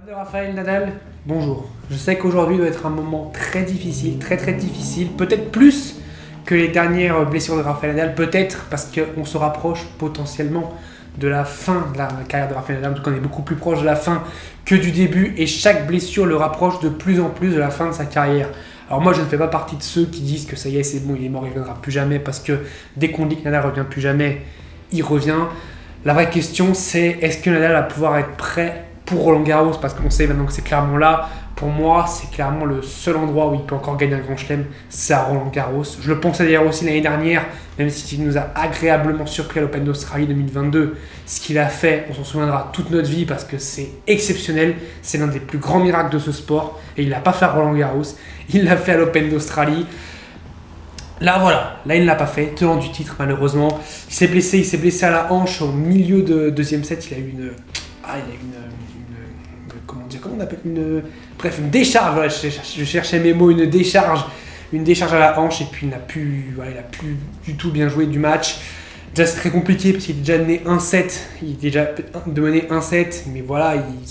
De Rafael Nadal, bonjour. Je sais qu'aujourd'hui doit être un moment très difficile, très difficile, peut-être plus que les dernières blessures de Rafael Nadal, peut-être parce qu'on se rapproche potentiellement de la fin de la carrière de Rafael Nadal, en tout cas on est beaucoup plus proche de la fin que du début et chaque blessure le rapproche de plus en plus de la fin de sa carrière. Alors moi je ne fais pas partie de ceux qui disent que ça y est c'est bon, il est mort, il ne reviendra plus jamais parce que dès qu'on dit que Nadal ne revient plus jamais, il revient. La vraie question c'est est-ce que Nadal va pouvoir être prêt pour Roland Garros, parce qu'on sait maintenant que c'est clairement là. Pour moi, c'est clairement le seul endroit où il peut encore gagner un grand chelem, c'est à Roland Garros. Je le pensais d'ailleurs aussi l'année dernière, même s'il nous a agréablement surpris à l'Open d'Australie 2022. Ce qu'il a fait, on s'en souviendra toute notre vie parce que c'est exceptionnel. C'est l'un des plus grands miracles de ce sport. Et il ne l'a pas fait à Roland Garros, il l'a fait à l'Open d'Australie. Là voilà, là il ne l'a pas fait, tenant du titre malheureusement. Il s'est blessé à la hanche au milieu de deuxième set. Il a eu une comment on appelle une décharge, voilà, je cherchais mes mots, une décharge à la hanche et puis il n'a plus du tout bien joué du match. Déjà c'est très compliqué parce qu'il est déjà mené 1-7, il est déjà de mener 1-7, mais voilà, il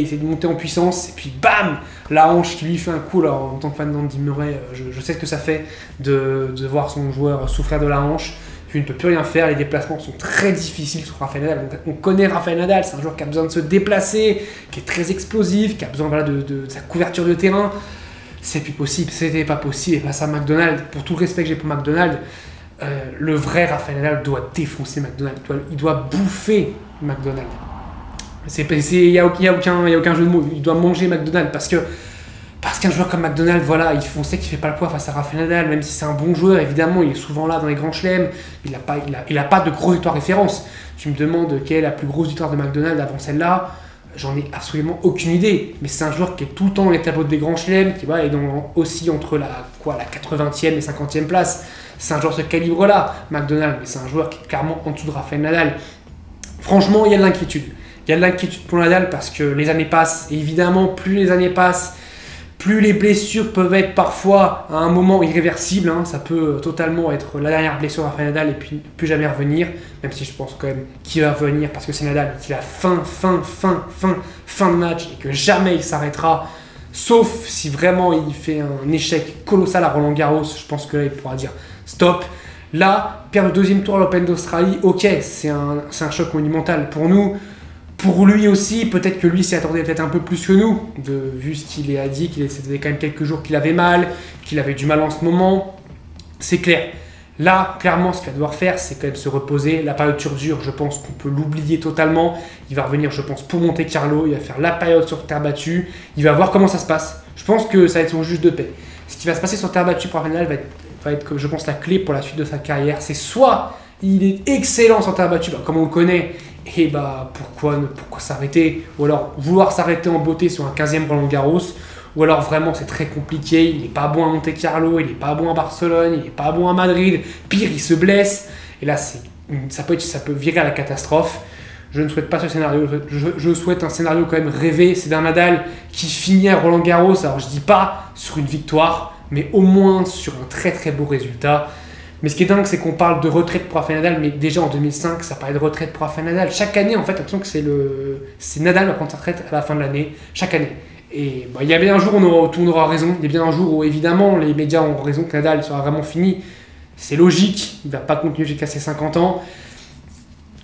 essaie de monter en puissance et puis bam, la hanche qui lui fait un coup. Alors en tant que fan d'Andy Murray, je sais ce que ça fait de voir son joueur souffrir de la hanche. Tu ne peux plus rien faire, les déplacements sont très difficiles sur Rafael Nadal. On connaît Rafael Nadal, c'est un joueur qui a besoin de se déplacer, qui est très explosif, qui a besoin de sa couverture de terrain. C'est plus possible, c'était pas possible. Et face à McDonald, pour tout le respect que j'ai pour McDonald, le vrai Rafael Nadal doit défoncer McDonald, il doit bouffer McDonald. Il n'y a aucun jeu de mots, il doit manger McDonald parce qu'un joueur comme McDonald, voilà, on sait qu'il ne fait pas le poids face à Rafael Nadal, même si c'est un bon joueur, évidemment, il est souvent là dans les grands chelems, il n'a pas de grosse victoire référence. Tu me demandes quelle est la plus grosse victoire de McDonald avant celle-là, j'en ai absolument aucune idée. Mais c'est un joueur qui est tout le temps dans les tableaux des grands chelems, qui est aussi entre la 80e et 50e place. C'est un joueur de ce calibre-là, McDonald, mais c'est un joueur qui est clairement en dessous de Rafael Nadal. Franchement, il y a de l'inquiétude. Il y a de l'inquiétude pour Nadal parce que les années passent, et évidemment, plus les années passent, plus les blessures peuvent être parfois à un moment irréversible, hein. Ça peut totalement être la dernière blessure de Rafael Nadal et puis plus jamais revenir, même si je pense quand même qu'il va revenir parce que c'est Nadal qu'il a fin de match et que jamais il s'arrêtera, sauf si vraiment il fait un échec colossal à Roland Garros. Je pense que là il pourra dire stop. Là, perdre le deuxième tour à l'Open d'Australie, ok, c'est un choc monumental pour nous. Pour lui aussi, peut-être que lui s'y attendait peut-être un peu plus que nous, vu ce qu'il a dit, c'était quand même quelques jours qu'il avait mal, qu'il avait du mal en ce moment. C'est clair. Là, clairement, ce qu'il va devoir faire, c'est quand même se reposer. La période dure, je pense qu'on peut l'oublier totalement. Il va revenir, je pense, pour Monte Carlo. Il va faire la période sur terre battue. Il va voir comment ça se passe. Je pense que ça va être son juge de paix. Ce qui va se passer sur terre battue pour Rafael Nadal va être, je pense, la clé pour la suite de sa carrière. C'est soit il est excellent sur terre battue, comme on le connaît, et pourquoi s'arrêter, ou alors vouloir s'arrêter en beauté sur un 15e Roland Garros, ou alors vraiment c'est très compliqué, il n'est pas bon à Monte Carlo, il n'est pas bon à Barcelone, il n'est pas bon à Madrid, pire il se blesse, et là ça peut virer à la catastrophe. Je ne souhaite pas ce scénario, je souhaite un scénario quand même rêvé, c'est d'un Nadal qui finit à Roland Garros, alors je dis pas sur une victoire, mais au moins sur un très beau résultat. Mais ce qui est dingue, c'est qu'on parle de retraite pour Rafael Nadal, mais déjà en 2005, ça parlait de retraite pour Rafael Nadal. Chaque année, en fait, l'impression que c'est Nadal qui prend sa retraite à la fin de l'année, chaque année. Et il y a bien un jour où tout le monde aura raison, il y a bien un jour où évidemment les médias ont raison que Nadal sera vraiment fini. C'est logique, il ne va pas continuer jusqu'à ses 50 ans.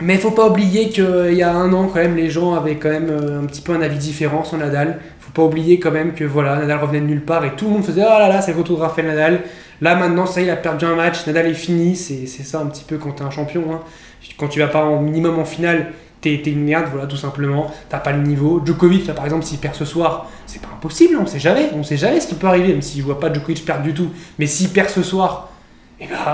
Mais il ne faut pas oublier qu'il y a un an, quand même, les gens avaient quand même un petit peu un avis différent sur Nadal. Il ne faut pas oublier quand même que voilà, Nadal revenait de nulle part et tout le monde faisait « Ah là là, c'est le retour de Rafael Nadal ». Là maintenant, ça y est, il a perdu un match, Nadal est fini, c'est ça un petit peu quand tu es un champion. Hein. Quand tu vas pas au minimum en finale, t'es une merde, voilà, tout simplement. T'as pas le niveau. Djokovic, là, par exemple, s'il perd ce soir, c'est pas impossible, on sait jamais ce qui peut arriver, même si je vois pas Djokovic perdre du tout. Mais s'il perd ce soir,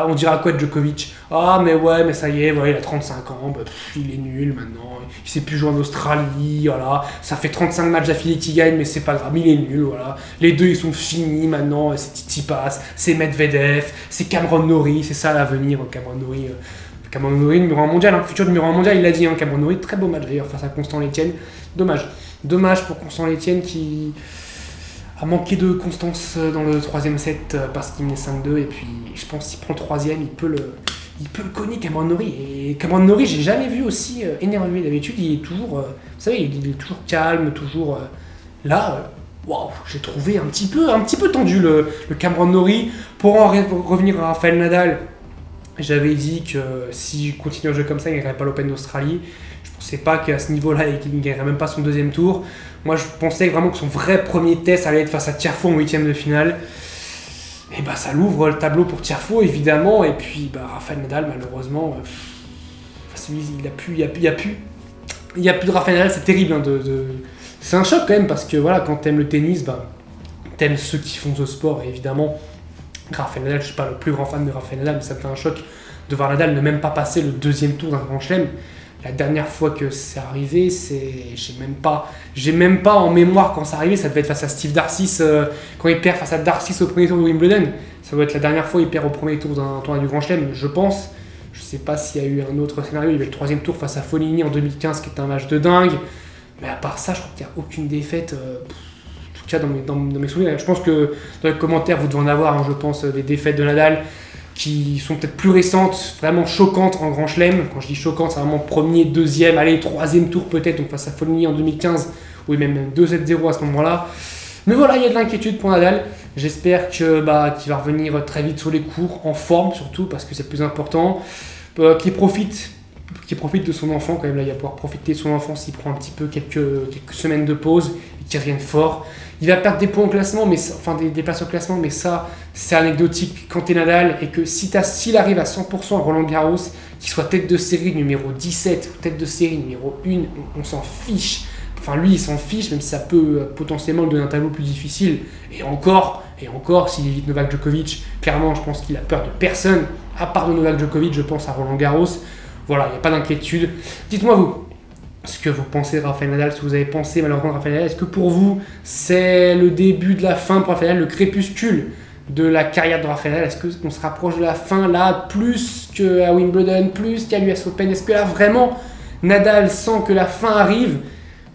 on dira quoi de Djokovic? Ah mais ouais, mais ça y est, voilà, il a 35 ans, il est nul maintenant, il sait plus jouer en Australie, voilà, ça fait 35 matchs d'affilée qu'il gagne, mais c'est pas grave, il est nul, voilà. Les deux ils sont finis maintenant, c'est Tsitsipas, c'est Medvedev, c'est Cameron Norrie, c'est ça l'avenir, Cameron Norrie, numéro 1 mondial, futur numéro 1 mondial, il l'a dit, Cameron Norrie, très beau match d'ailleurs face à Constant Lestienne, dommage pour Constant Lestienne qui a manqué de constance dans le troisième set parce qu'il menait 5-2 et puis je pense qu'il prend le troisième, il peut le cogner Cameron Norrie. Et Cameron Norrie, j'ai jamais vu aussi énervé. D'habitude, il est toujours, vous savez, il est toujours calme, toujours Là, waouh, j'ai trouvé un petit peu tendu le Cameron Norrie. Pour en revenir à Rafael Nadal, j'avais dit que s'il continue à jouer comme ça, il ne gagnerait pas l'Open d'Australie. Je ne pensais pas qu'à ce niveau-là, il ne gagnerait même pas son deuxième tour. Moi, je pensais vraiment que son vrai premier test allait être face à Tiafoe en huitième de finale. Et bah, ça l'ouvre le tableau pour Tiafoe, évidemment. Et puis, Rafael Nadal, malheureusement, il n'y a plus de Rafael Nadal. C'est terrible. C'est un choc quand même, parce que voilà, quand tu aimes le tennis, tu aimes ceux qui font ce sport. Et évidemment, Rafael Nadal, je ne suis pas le plus grand fan de Rafael Nadal, mais ça me fait un choc de voir Nadal ne même pas passer le deuxième tour d'un Grand Chelem. La dernière fois que c'est arrivé, j'ai même pas en mémoire quand c'est arrivé. Ça devait être face à Steve Darcis, quand il perd face à Darcis au premier tour de Wimbledon. Ça doit être la dernière fois qu'il perd au premier tour d'un tournoi du Grand Chelem, je pense. Je sais pas s'il y a eu un autre scénario. Il y avait le troisième tour face à Fognini en 2015, qui était un match de dingue. Mais à part ça, je crois qu'il n'y a aucune défaite. En tout cas, dans mes souvenirs. Je pense que dans les commentaires, vous devez en avoir, je pense, des défaites de Nadal qui sont peut-être plus récentes, vraiment choquantes en Grand Chelem. Quand je dis choquantes, c'est vraiment premier, deuxième, allez, troisième tour peut-être, donc face à Fognini en 2015, oui, même 2-7-0 à ce moment-là. Mais voilà, il y a de l'inquiétude pour Nadal. J'espère qu'il va revenir très vite sur les cours, en forme surtout, parce que c'est le plus important. Qu'il profite de son enfant, quand même, là, il va pouvoir profiter de son enfant s'il prend un petit peu quelques semaines de pause et qu'il revienne fort. Il va perdre des points au classement, des places au classement, mais ça, c'est anecdotique quand t'es Nadal, et que s'il arrive à 100% à Roland-Garros, qu'il soit tête de série numéro 17 ou tête de série numéro 1, on s'en fiche. Enfin, lui, il s'en fiche, même si ça peut potentiellement lui donner un tableau plus difficile. Et encore, s'il évite Novak Djokovic, clairement, je pense qu'il a peur de personne, à part de Novak Djokovic, je pense à Roland-Garros. Voilà, il n'y a pas d'inquiétude. Dites-moi vous, ce que vous pensez de Rafael Nadal, si vous avez pensé malheureusement de Rafael Nadal, est-ce que pour vous, c'est le début de la fin pour Rafael Nadal, le crépuscule de la carrière de Rafael Nadal? Est-ce qu'on se rapproche de la fin là, plus qu'à Wimbledon, plus qu'à l'US Open? Est-ce que là vraiment Nadal sent que la fin arrive,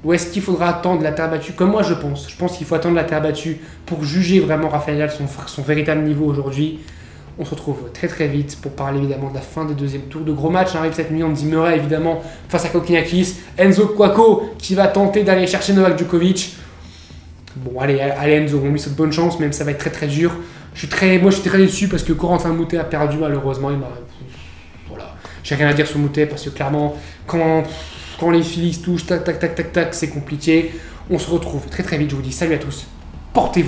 ou est-ce qu'il faudra attendre la terre battue? Comme moi je pense qu'il faut attendre la terre battue pour juger vraiment Rafael Nadal, son véritable niveau aujourd'hui. On se retrouve très très vite pour parler évidemment de la fin des deuxièmes tours. De gros matchs arrivent cette nuit. Andy Murray évidemment face à Kokkinakis. Enzo Couacaud qui va tenter d'aller chercher Novak Djokovic. Bon, allez Enzo, on lui souhaite bonne chance, même ça va être très très dur. Je suis très déçu parce que Corentin Moutet a perdu malheureusement. Voilà. J'ai rien à dire sur Moutet parce que clairement, quand les Phillies touchent, tac, c'est compliqué. On se retrouve très très vite. Je vous dis salut à tous. Portez-vous.